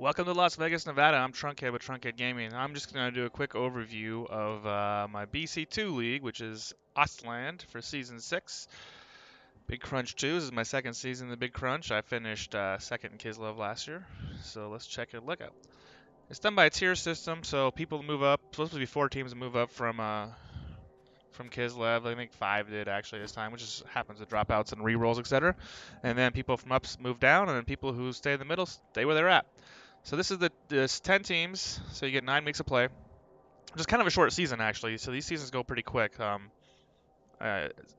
Welcome to Las Vegas, Nevada. I'm Trunkhead with Trunkhead Gaming. I'm just going to do a quick overview of my BC2 league, which is Ostland for Season 6. Big Crunch 2. This is my second season in the Big Crunch. I finished second in Kislev last year, so let's check it. Look out. It's done by a tier system, so people move up. Supposed to be 4 teams that move up from Kislev. I think 5 did actually this time, which just happens to dropouts and rerolls, etc. And then people from ups move down, and then people who stay in the middle stay where they're at. So this is this 10 teams, so you get 9 weeks of play. Just kind of a short season actually, so these seasons go pretty quick. Uh,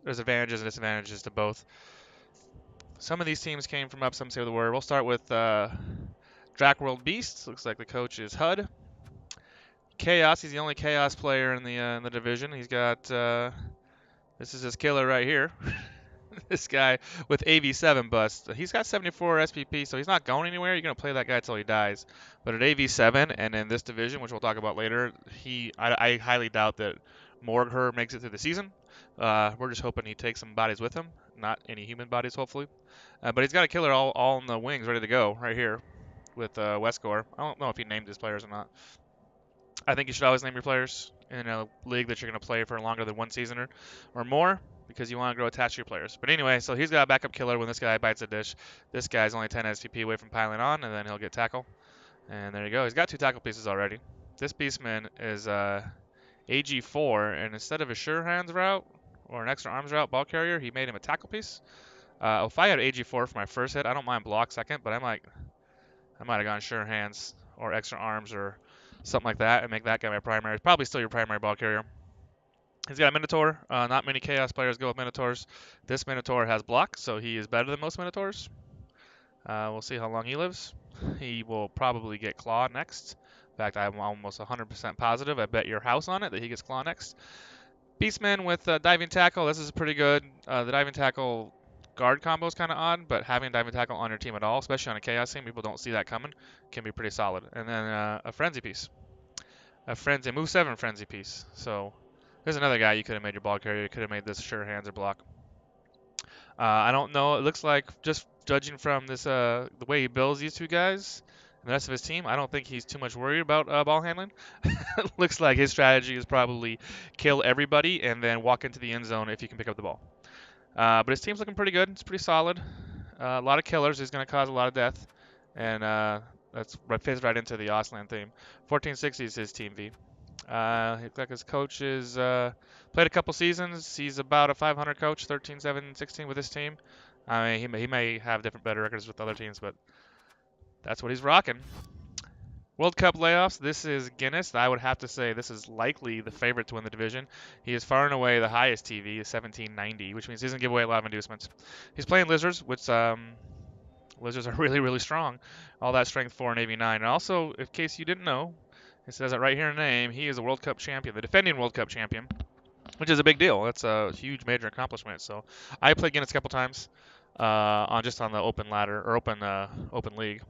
there's advantages and disadvantages to both. Some of these teams came from up, some say the word. We'll start with Drac World Beast. Looks like the coach is HUD. Chaos, he's the only Chaos player in the division. He's got this is his killer right here. This guy with AV7 bust. He's got 74 SPP, so he's not going anywhere. You're going to play that guy until he dies. But at AV7 and in this division, which we'll talk about later, I highly doubt that Morgher makes it through the season. We're just hoping he takes some bodies with him, not any human bodies, hopefully. But he's got a killer all in the wings, ready to go, right here with Westgore. I don't know if he named his players or not. I think you should always name your players in a league that you're going to play for longer than one season or more, because you want to grow attached to your players. But anyway, so he's got a backup killer when this guy bites a dish. This guy's only 10 SPP away from piling on, and then he'll get tackle. And there you go. He's got 2 tackle pieces already. This Beastman is AG4, and instead of a sure hands route or an extra arms route ball carrier, he made him a tackle piece. If I had AG4 for my first hit, I don't mind block second, but I might have gone sure hands or extra arms or something like that and make that guy my primary. Probably still your primary ball carrier. He's got a Minotaur. Not many Chaos players go with Minotaurs. This Minotaur has block, so he is better than most Minotaurs. We'll see how long he lives. He will probably get Claw next. In fact, I'm almost 100% positive. I bet your house on it that he gets Claw next. Beastman with Diving Tackle. This is pretty good. The Diving Tackle guard combo is kind of odd, but having Diving Tackle on your team at all, especially on a Chaos team, people don't see that coming, can be pretty solid. And then a Frenzy piece. A move 7 Frenzy piece. So there's another guy you could have made your ball carrier. You could have made this sure hands or block. I don't know. It looks like, just judging from this the way he builds these 2 guys and the rest of his team, I don't think he's too much worried about ball handling. Looks like his strategy is probably kill everybody and then walk into the end zone if you can pick up the ball. But his team's looking pretty good. It's pretty solid. A lot of killers. He's going to cause a lot of death. And that's fits right into the Ostland theme. 1460 is his team V. Looks like his coach is played a couple seasons. He's about a 500 coach, 13, 7, 16 with his team. I mean, he may have different better records with other teams, but that's what he's rocking. World Cup layoffs. This is Guinness. I would have to say this is likely the favorite to win the division. He is far and away the highest TV, is 1790, which means he doesn't give away a lot of inducements. He's playing Lizards, which Lizards are really, really strong. All that strength 4 and AV9. And also, in case you didn't know, it says it right here in the name, he is a World Cup champion, the defending World Cup champion, which is a big deal. That's a huge major accomplishment. So I played Guinness a couple times on the open ladder or open league.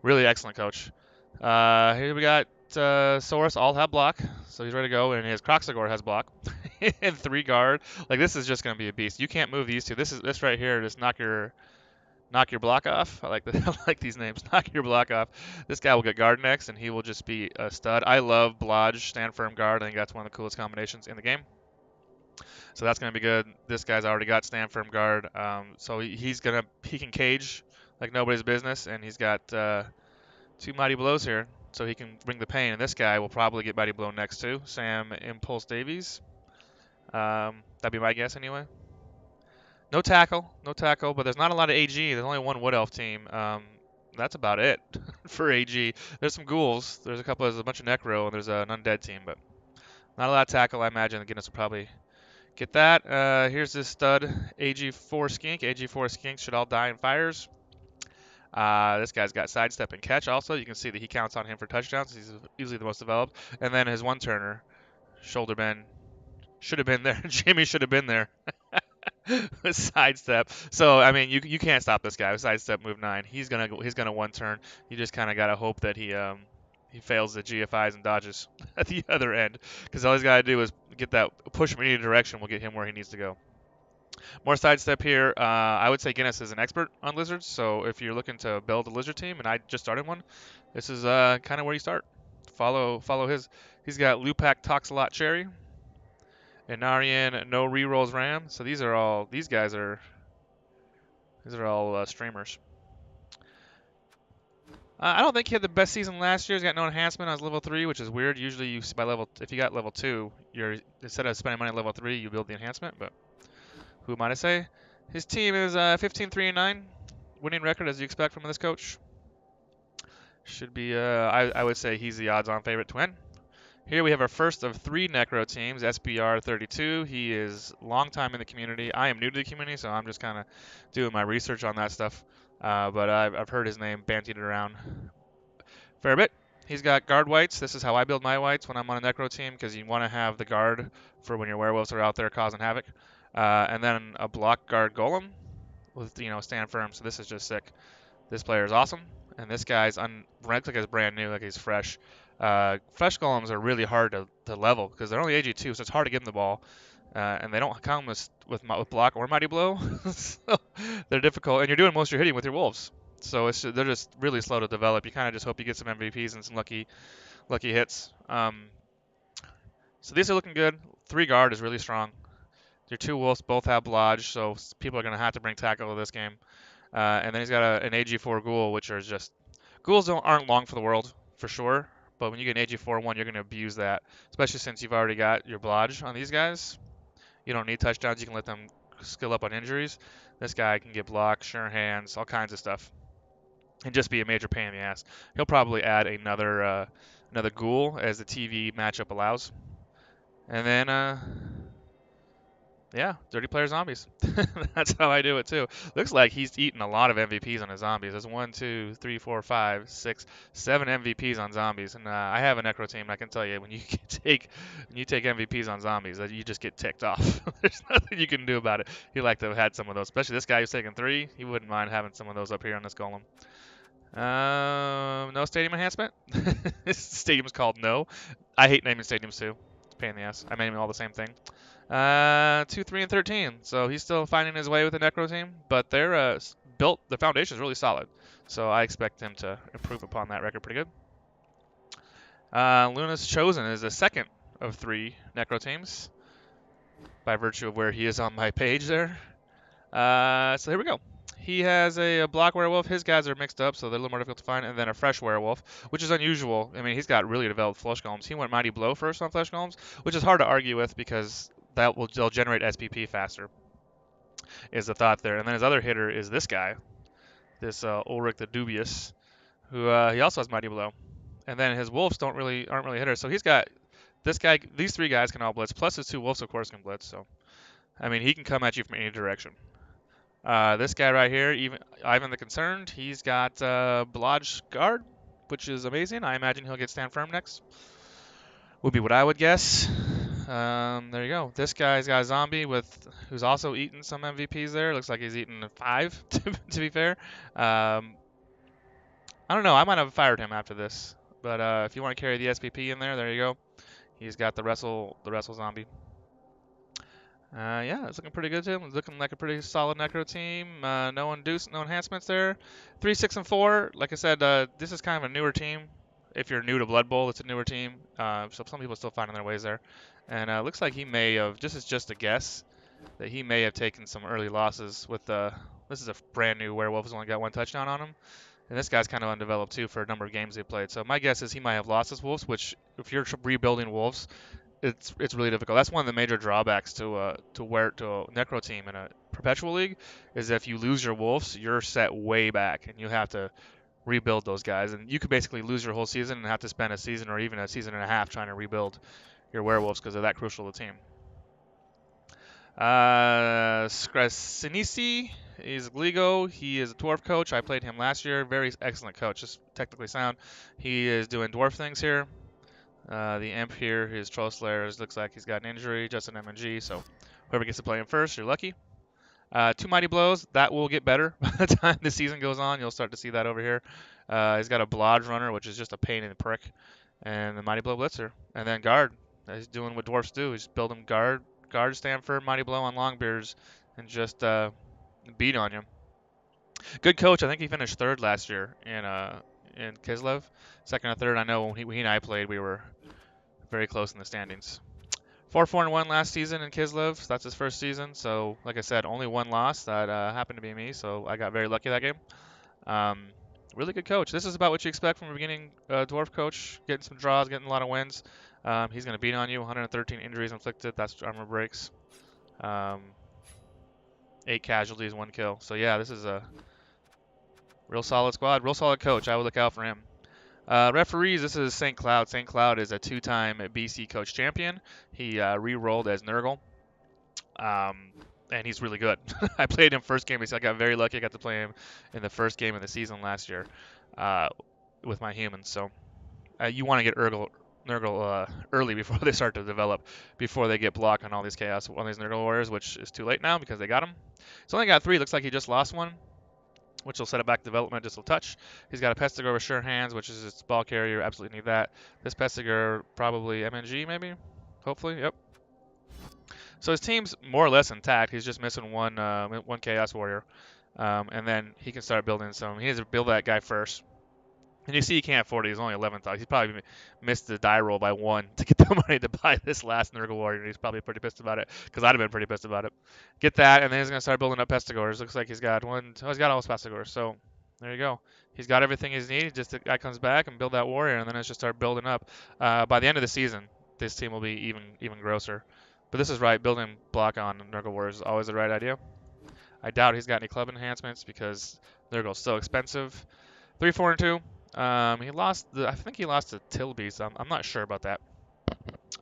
Really excellent coach. Here we got Saurus all have block, so he's ready to go, and his Croxagore has block and 3 guard. Like, this is just gonna be a beast. You can't move these 2. This right here just knock your block off. I like I like these names. Knock your block off. This guy will get guard next, and he will just be a stud. I love Blodge, stand firm guard. I think that's one of the coolest combinations in the game. So that's gonna be good. This guy's already got stand firm guard, so he can cage like nobody's business, and he's got 2 mighty blows here, so he can bring the pain. And this guy will probably get mighty blow next too. Sam Impulse Davies. That'd be my guess anyway. No tackle, but there's not a lot of AG. There's only one Wood Elf team. That's about it for AG. There's some ghouls. There's a bunch of Necro, and there's an undead team, but not a lot of tackle. I imagine the Guinness will probably get that. Here's this stud, AG4 Skink. AG4 Skink should all die in fires. This guy's got sidestep and catch also. You can see that he counts on him for touchdowns. He's easily the most developed. And then his one-turner, shoulder bend, should have been there. Jimmy should have been there. Sidestep. So I mean, you can't stop this guy. Sidestep move 9. He's gonna one turn. You just kind of gotta hope that he fails the GFIs and dodges at the other end, because all he's gotta do is get that push him in any direction. Will get him where he needs to go. More sidestep here. I would say Guinness is an expert on lizards, so if you're looking to build a lizard team, and I just started one, this is kind of where you start. Follow his. He's got Lupac Toxalot Cherry, Inarian No Rerolls Ram. So these are all streamers. I don't think he had the best season last year. He's got no enhancement on his level 3, which is weird. Usually, if you got level 2, you're instead of spending money on level 3, you build the enhancement. But who might I say? His team is 15-3-9, winning record as you expect from this coach. Should be. I would say he's the odds-on favorite to win. Here we have our first of 3 Necro teams, SBR 32. He is long time in the community. I am new to the community, so I'm just kind of doing my research on that stuff. But I've heard his name bandied around fair bit. He's got guard whites. This is how I build my whites when I'm on a Necro team, because you want to have the guard for when your werewolves are out there causing havoc. And then a block guard golem with, stand firm. So this is just sick. This player is awesome. And this guy's looks like he's brand new, like he's fresh. Fresh golems are really hard to level because they're only AG2, so it's hard to give them the ball. And they don't come with block or mighty blow, so they're difficult. And you're doing most of your hitting with your wolves, so they're just really slow to develop. You kind of just hope you get some MVPs and some lucky hits. So these are looking good. 3 guard is really strong. Your 2 wolves both have blodge, so people are gonna have to bring tackle to this game. And then he's got an AG4 ghoul, which are just ghouls aren't long for the world for sure. But when you get an AG4 one, you're gonna abuse that, especially since you've already got your blodge on these guys. You don't need touchdowns. You can let them skill up on injuries. This guy can get blocks, sure hands, all kinds of stuff, and just be a major pain in the ass. He'll probably add another ghoul as the TV matchup allows. And then yeah, dirty player zombies. That's how I do it too. Looks like he's eaten a lot of MVPs on his zombies. There's 1, 2, 3, 4, 5, 6, 7 MVPs on zombies, and I have a necro team. And I can tell you when you take MVPs on zombies, that you just get ticked off. There's nothing you can do about it. He like to have had some of those, especially this guy who's taking 3. He wouldn't mind having some of those up here on this golem. No stadium enhancement. This stadium's called No. I hate naming stadiums too. It's a pain in the ass. I name them all the same thing. 2, 3, and 13. So he's still finding his way with the Necro team, but they're built. The foundation is really solid. So I expect him to improve upon that record pretty good. Luna's Chosen is the second of 3 Necro teams by virtue of where he is on my page there. So here we go. He has a block werewolf. His guys are mixed up, so they're a little more difficult to find. And then a fresh werewolf, which is unusual. I mean, he's got really developed flesh golems. He went Mighty Blow first on flesh golems, which is hard to argue with because they'll generate SPP faster, is the thought there. And then his other hitter is this guy, this Ulrich the Dubious, who he also has Mighty Blow. And then his wolves aren't really hitters. So he's got this guy. These 3 guys can all blitz. Plus his 2 wolves, of course, can blitz. So I mean, he can come at you from any direction. This guy right here, Ivan the Concerned, he's got Blodge Guard, which is amazing. I imagine he'll get Stand Firm next. Would be what I would guess. There you go. This guy's got a zombie who's also eaten some MVPs there. Looks like he's eaten 5, to be fair. I don't know. I might have fired him after this. But if you want to carry the SPP in there you go. He's got the wrestle zombie. Yeah, it's looking pretty good to him. It's looking like a pretty solid Necro team. No enhancements there. 3, 6, and 4. Like I said, this is kind of a newer team. If you're new to Blood Bowl, it's a newer team. So some people are still finding their ways there. And looks like he may have, just a guess, that he may have taken some early losses with this is a brand new werewolf who's only got 1 touchdown on him. And this guy's kind of undeveloped too for a number of games they played. So my guess is he might have lost his wolves, which if you're rebuilding wolves, it's really difficult. That's one of the major drawbacks to a necro team in a perpetual league, is if you lose your wolves, you're set way back and you have to rebuild those guys, and you could basically lose your whole season and have to spend a season or even a season and a half trying to rebuild your werewolves because they're that crucial to the team. Skrasinisi is Gligo. He is a dwarf coach. I played him last year. Very excellent coach, just technically sound. He is doing dwarf things here. The imp here, his Troll Slayer, looks like he's got an injury, just an MNG, so whoever gets to play him first, you're lucky. 2 Mighty Blows, that will get better by the time the season goes on. You'll start to see that over here. He's got a Blodge Runner, which is just a pain in the prick, and the Mighty Blow Blitzer. And then Guard, he's doing what dwarfs do. He's building Guard Stand for Mighty Blow on Longbeards, and just beat on you. Good coach. I think he finished third last year in Kislev, second or third. I know when he and I played, we were very close in the standings. 4-4-1 last season in Kislev. That's his first season. So, like I said, only one loss. That happened to be me. So I got very lucky that game. Um, really good coach. This is about what you expect from a beginning dwarf coach. Getting some draws, getting a lot of wins. He's going to beat on you. 113 injuries inflicted. That's armor breaks. 8 casualties, 1 kill. So yeah, this is a real solid squad, real solid coach. I would look out for him. Referees, this is St. Cloud. St. Cloud is a 2-time BC coach champion. He re-rolled as Nurgle, and he's really good. I played him first game. I got very lucky. I got to play him in the first game of the season last year with my humans. So you want to get Nurgle early before they start to develop, before they get blocked on all these chaos, on these Nurgle warriors, which is too late now because they got him. He's only got 3. Looks like he just lost one, which will set it back development just a touch. He's got a Pestigar with sure hands, which is his ball carrier. Absolutely need that. This Pestigar probably MNG maybe, hopefully. Yep. So his team's more or less intact. He's just missing one Chaos Warrior, and then he can start building some. He needs to build that guy first. And you see he can't afford it. He's only 11th. He's probably missed the die roll by 1 to get the money to buy this last Nurgle Warrior. He's probably pretty pissed about it, because I'd have been pretty pissed about it. Get that, and then he's going to start building up Pestigors. Looks like he's got one. Oh, he's got all his Pestigors. So there you go. He's got everything he's needed. Just the guy comes back and build that Warrior, and then it's just start building up. By the end of the season, this team will be even grosser. But this is right. Building block on Nurgle Warriors is always the right idea. I doubt he's got any club enhancements because Nurgle's so expensive. 3-4-2. He lost. I think he lost to Tilby, so I'm not sure about that.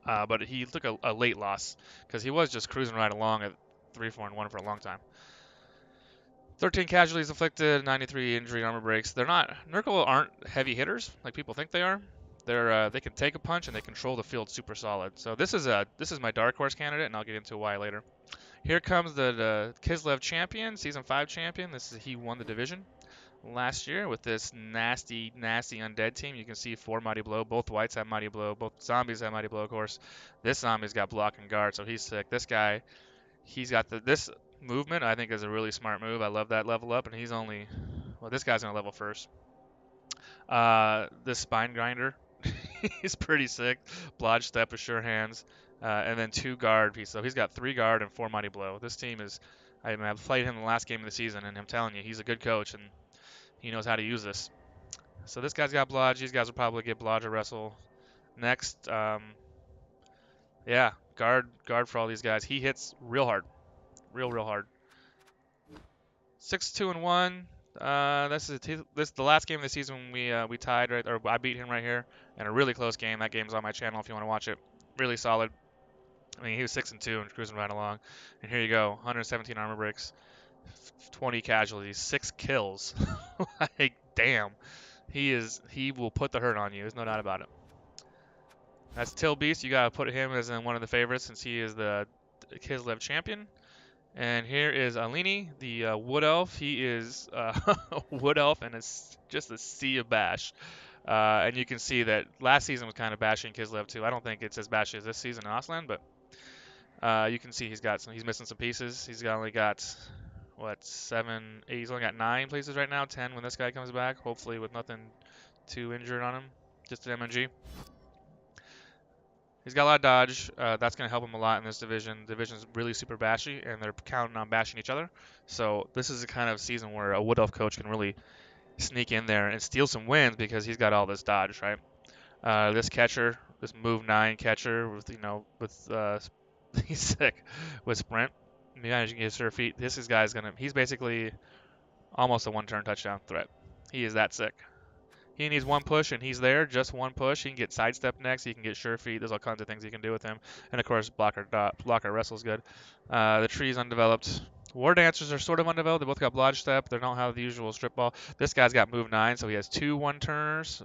But he took a late loss because he was just cruising right along at 3-4-1 for a long time. 13 casualties inflicted, 93 injury armor breaks. Nurgle aren't heavy hitters like people think they are. They can take a punch and they control the field super solid. So this is my dark horse candidate, and I'll get into why later. Here comes the Kislev champion, season 5 champion. He won the division last year with this nasty undead team. You can see 4 Mighty Blow. Both whites have Mighty Blow. Both zombies have Mighty Blow, of course. This zombie's got block and guard, so he's sick. This guy, he's got this movement, I think, is a really smart move. I love that level up, and this guy's going to level first. This Spine Grinder, he's pretty sick. Blodge Step with sure hands, and then 2 guard pieces. So he's got 3 guard and 4 Mighty Blow. This team is, I've played him the last game of the season, and I'm telling you, he's a good coach, and he knows how to use this. So this guy's got Blodge. These guys will probably get Blodge or Wrestle next. Yeah, guard for all these guys. He hits real hard, real hard. 6-2-1. This is the last game of the season we tied, right, or I beat him right here in a really close game. That game's on my channel if you want to watch it. Really solid. I mean, he was 6-2 and cruising right along. And here you go, 117 armor breaks, 20 casualties, 6 kills. Like, damn. He will put the hurt on you. There's no doubt about it. That's Till Beast. You gotta put him as one of the favorites since he is the Kislev champion. And here is Alini, the Wood Elf. He is a Wood Elf, and it's just a sea of bash. And you can see that last season was kind of bashing Kislev too. I don't think it's as bashy as this season in Ostland, but you can see he's missing some pieces. He's only got 7, 8. He's only got 9 places right now. 10 when this guy comes back. Hopefully with nothing too injured on him. Just an MNG. He's got a lot of dodge. That's going to help him a lot in this division. The division's really super bashy, and they're counting on bashing each other. So this is the kind of season where a Wood Elf coach can really sneak in there and steal some wins because he's got all this dodge, right? This catcher, this move 9 catcher he's sick with sprint. Managing his sure feet. He's basically almost a 1-turn touchdown threat. He is that sick. He needs 1 push, and he's there. Just 1 push. He can get sidestep next. He can get sure feet. There's all kinds of things he can do with him. And, of course, blocker wrestle's good. The tree's undeveloped. War Dancers are sort of undeveloped. They both got Blodge Step. They don't have the usual strip ball. This guy's got move 9, so he has 2 1-turners,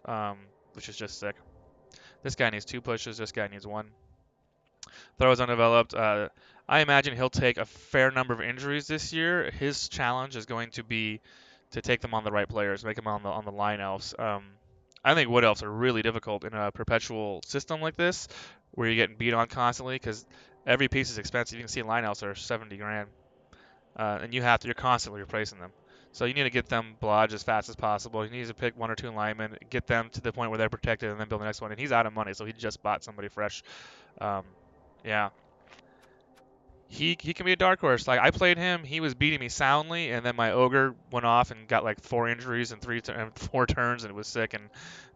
which is just sick. This guy needs 2 pushes. This guy needs 1. Throw is undeveloped. I imagine he'll take a fair number of injuries this year. His challenge is going to be to take them on the right players, make them on the line elves. I think Wood Elves are really difficult in a perpetual system like this, where you're getting beat on constantly because every piece is expensive. You can see line elves are 70 grand. and you're constantly replacing them. So you need to get them blodged as fast as possible. You need to pick one or two linemen, get them to the point where they're protected, and then build the next one. And he's out of money, so he just bought somebody fresh. Um, yeah, he can be a dark horse. Like I played him, he was beating me soundly, and then my ogre went off and got like 4 injuries and and 4 turns, and it was sick, and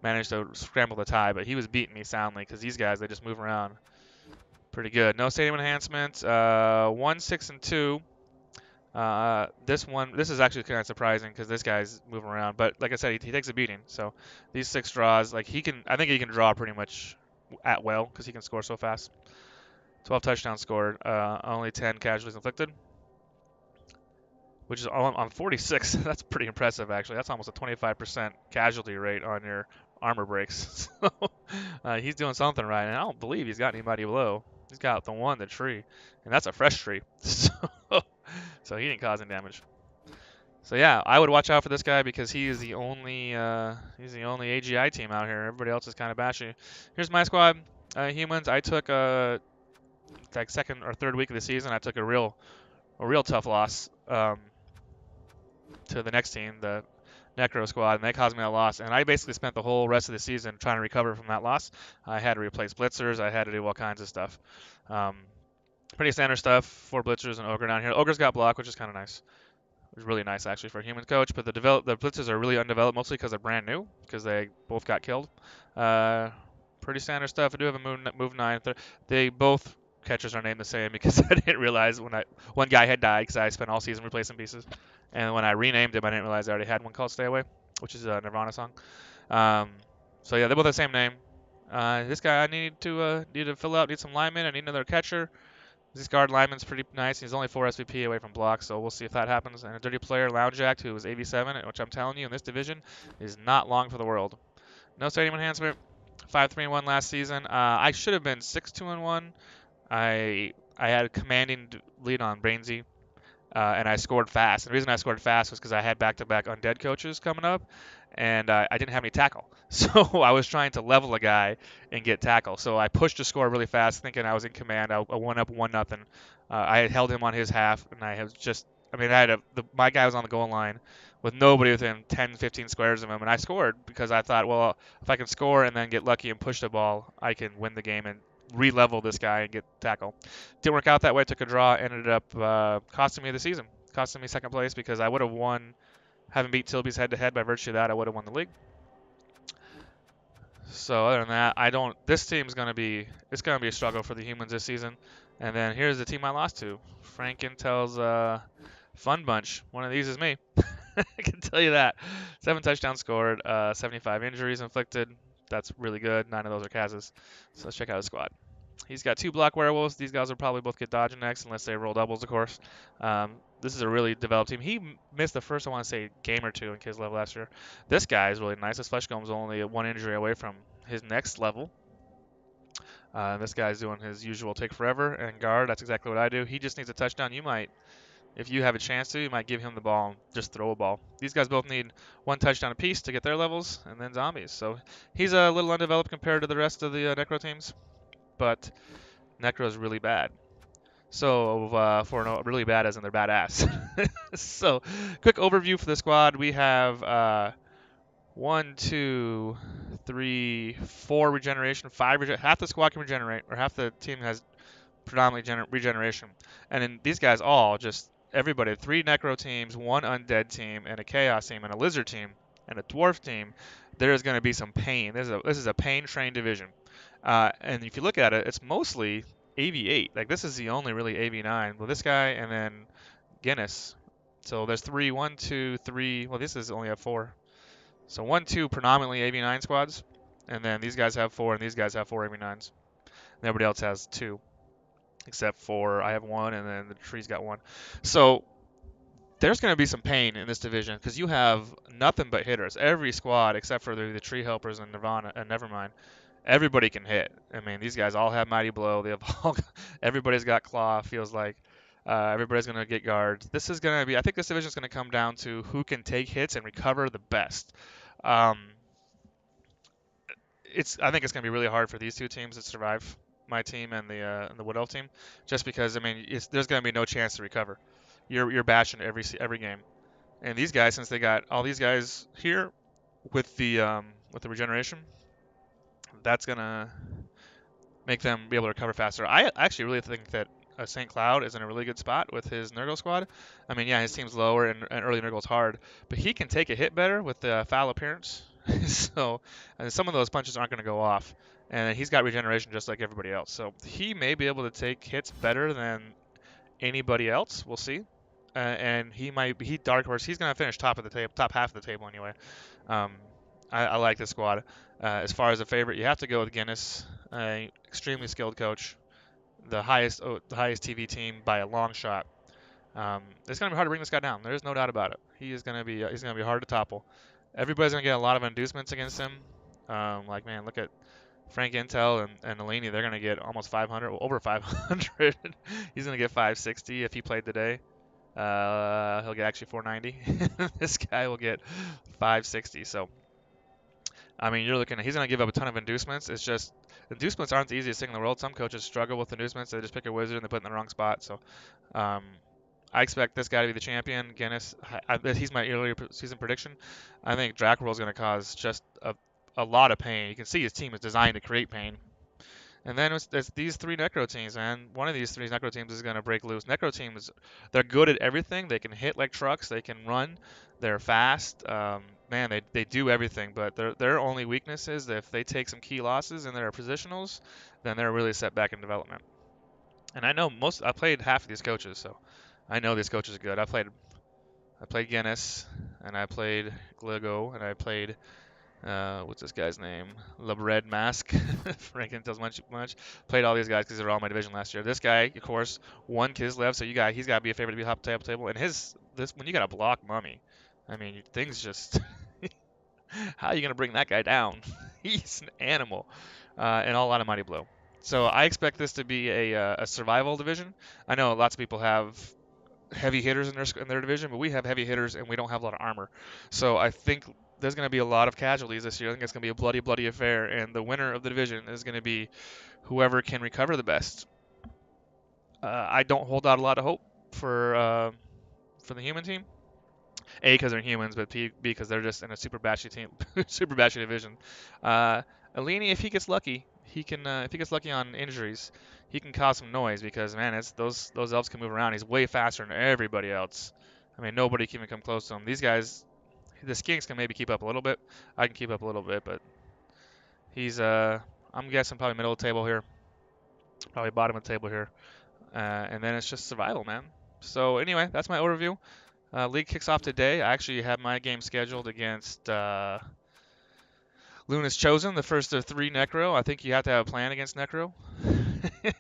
managed to scramble the tie. But he was beating me soundly because these guys they just move around pretty good. No stadium enhancements. 1, 6, and 2. This is actually kind of surprising because this guy's moving around. But like I said, he takes a beating. So these 6 draws, like I think he can draw pretty much at will because he can score so fast. 12 touchdowns scored, only 10 casualties inflicted, which is on 46. That's pretty impressive, actually. That's almost a 25% casualty rate on your armor breaks. So he's doing something right, and I don't believe he's got anybody below. He's got the tree, and that's a fresh tree. So he didn't cause any damage. So yeah, I would watch out for this guy because he is the only AGI team out here. Everybody else is kind of bashy. Here's my squad. Humans. I took like second or third week of the season. I took a real tough loss to the next team, the Necro squad, and they caused me a loss. And I basically spent the whole rest of the season trying to recover from that loss. I had to replace blitzers. I had to do all kinds of stuff. Um, Pretty standard stuff. 4 blitzers and ogre down here. Ogre's got block, which is kind of nice. It was really nice actually for a human coach, but the blitzers are really undeveloped mostly because they're brand new because they both got killed. Uh, Pretty standard stuff. I do have a move 9. They both catchers are named the same because I didn't realize one guy had died because I spent all season replacing pieces, and when I renamed him, I didn't realize I already had one called Stay Away, which is a Nirvana song. Um, so yeah, they're both the same name. This guy I need to fill out. Need some linemen. I need another catcher. This guard lineman's pretty nice. He's only 4 SVP away from block, so we'll see if that happens. And a dirty player, Lounge Act, who was 87, which I'm telling you, in this division, is not long for the world. No stadium enhancement. 5-3-1 last season. I should have been 6-2-1. I had a commanding lead on Brainsy, and I scored fast. And the reason I scored fast was because I had back-to-back undead coaches coming up, and I didn't have any tackle. So I was trying to level a guy and get tackle. So I pushed the score really fast, thinking I was in command. I went up 1-0. I had held him on his half, and my guy was on the goal line with nobody within 10, 15 squares of him, and I scored because I thought, well, if I can score and then get lucky and push the ball, I can win the game and re-level this guy and get tackle. Didn't work out that way. Took a draw. Ended up costing me the season. Costing me second place because I would have won. Having beat Tilby's head-to-head by virtue of that, I would have won the league. So other than that, I don't. This team's it's gonna be a struggle for the humans this season. And then here's the team I lost to, Frank Intel's Fun Bunch. One of these is me. I can tell you that. 7 touchdowns scored, 75 injuries inflicted. That's really good. 9 of those are Kaz's. So let's check out his squad. He's got 2 block werewolves. These guys will probably both get dodge next unless they roll doubles, of course. This is a really developed team. He missed the first, I want to say, game or two in his level last year. This guy is really nice. This Fleshcomb's only 1 injury away from his next level. This guy's doing his usual take forever and guard. That's exactly what I do. He just needs a touchdown. If you have a chance to, you might give him the ball and just throw a ball. These guys both need 1 touchdown apiece to get their levels, and then zombies. So he's a little undeveloped compared to the rest of the Necro teams, but Necro is really bad. So really bad as in they're badass. So quick overview for the squad. We have 1, 2, 3, 4 regeneration, 5 half the squad can regenerate, or half the team has predominantly regeneration. And then these guys everybody, 3 necro teams, 1 undead team, and a chaos team, and a lizard team, and a dwarf team. There is going to be some pain. This is a pain train division. And if you look at it, it's mostly AV8. Like this is the only really AV9. Well, this guy and then Guinness. So there's 3, 1, 2, 3. Well, this is only have 4. So 1, 2 predominantly AV9 squads, and then these guys have 4, and these guys have 4 AV9s. And everybody else has 2, except for I have 1, and then the tree's got 1. So there's going to be some pain in this division because you have nothing but hitters. Every squad except for the tree helpers and Nirvana and Nevermind, everybody can hit. I mean, these guys all have mighty blow. Everybody's got claw. Feels like everybody's going to get guards. This is going to be. I think this division is going to come down to who can take hits and recover the best. Um, I think it's going to be really hard for these 2 teams to survive my team and the Wood Elf team, just because I mean there's going to be no chance to recover. you're bashing every game. And these guys, since they got all these guys here with the regeneration, that's gonna make them be able to recover faster. I actually really think that St. Cloud is in a really good spot with his Nurgle squad. I mean, yeah, his team's lower and early Nurgle's hard, but he can take a hit better with the foul appearance. So some of those punches aren't going to go off, and he's got regeneration just like everybody else. So he may be able to take hits better than anybody else. We'll see. And he dark horse. He's going to finish top of the table, top half of the table anyway. Um, I like this squad. As far as a favorite, you have to go with Guinness, extremely skilled coach, the highest TV team by a long shot. It's gonna be hard to bring this guy down. There's no doubt about it. He's gonna be hard to topple. Everybody's gonna get a lot of inducements against him. Like man, look at Frank Intel and Eleni. They're gonna get almost 500, over 500. He's gonna get 560 if he played today. He'll get actually 490. This guy will get 560. So I mean, you're looking at he's going to give up a ton of inducements. It's just inducements aren't the easiest thing in the world. Some coaches struggle with inducements. They just pick a wizard and they put it in the wrong spot. So um, I expect this guy to be the champion. Guinness, he's my earlier season prediction. I think Dracarol is going to cause just a lot of pain. You can see his team is designed to create pain. And then it's these three Necro teams, man. One of these three Necro teams is going to break loose. Necro teams, they're good at everything. They can hit like trucks. They can run. They're fast. Man, they do everything. But their only weakness is that if they take some key losses in their positionals, then they're really set back in development. And I know I played half of these coaches, so I know these coaches are good. I played Guinness, and I played Gligo, and I played what's this guy's name? Red Mask. Franken tells much. Played all these guys because they're all my division last year. This guy, of course, won Kislev, so he's got to be a favorite to be top table. And when you got a block mummy, I mean things just how are you gonna bring that guy down? He's an animal, and all out of mighty blow. So I expect this to be a survival division. I know lots of people have heavy hitters in their division, but we have heavy hitters and we don't have a lot of armor. So I think there's going to be a lot of casualties this year. I think it's going to be a bloody, bloody affair, and the winner of the division is going to be whoever can recover the best. I don't hold out a lot of hope for the human team. A, because they're humans, but B, because they're just in a super bashy team, super bashy division. Alini, if he gets lucky, if he gets lucky on injuries, he can cause some noise because man, those elves can move around. He's way faster than everybody else. I mean, nobody can even come close to him. These guys, the Skinks can maybe keep up a little bit. I can keep up a little bit, but I'm guessing probably middle of the table here, probably bottom of the table here, and then it's just survival, man. So anyway, that's my overview. League kicks off today. I actually have my game scheduled against Luna's Chosen, the first of 3 Necro. I think you have to have a plan against Necro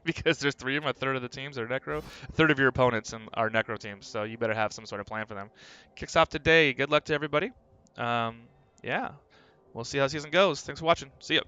because there's 3 of them. A third of the teams are Necro. A third of your opponents are Necro teams, so you better have some sort of plan for them. Kicks off today. Good luck to everybody. Yeah, we'll see how the season goes. Thanks for watching. See ya.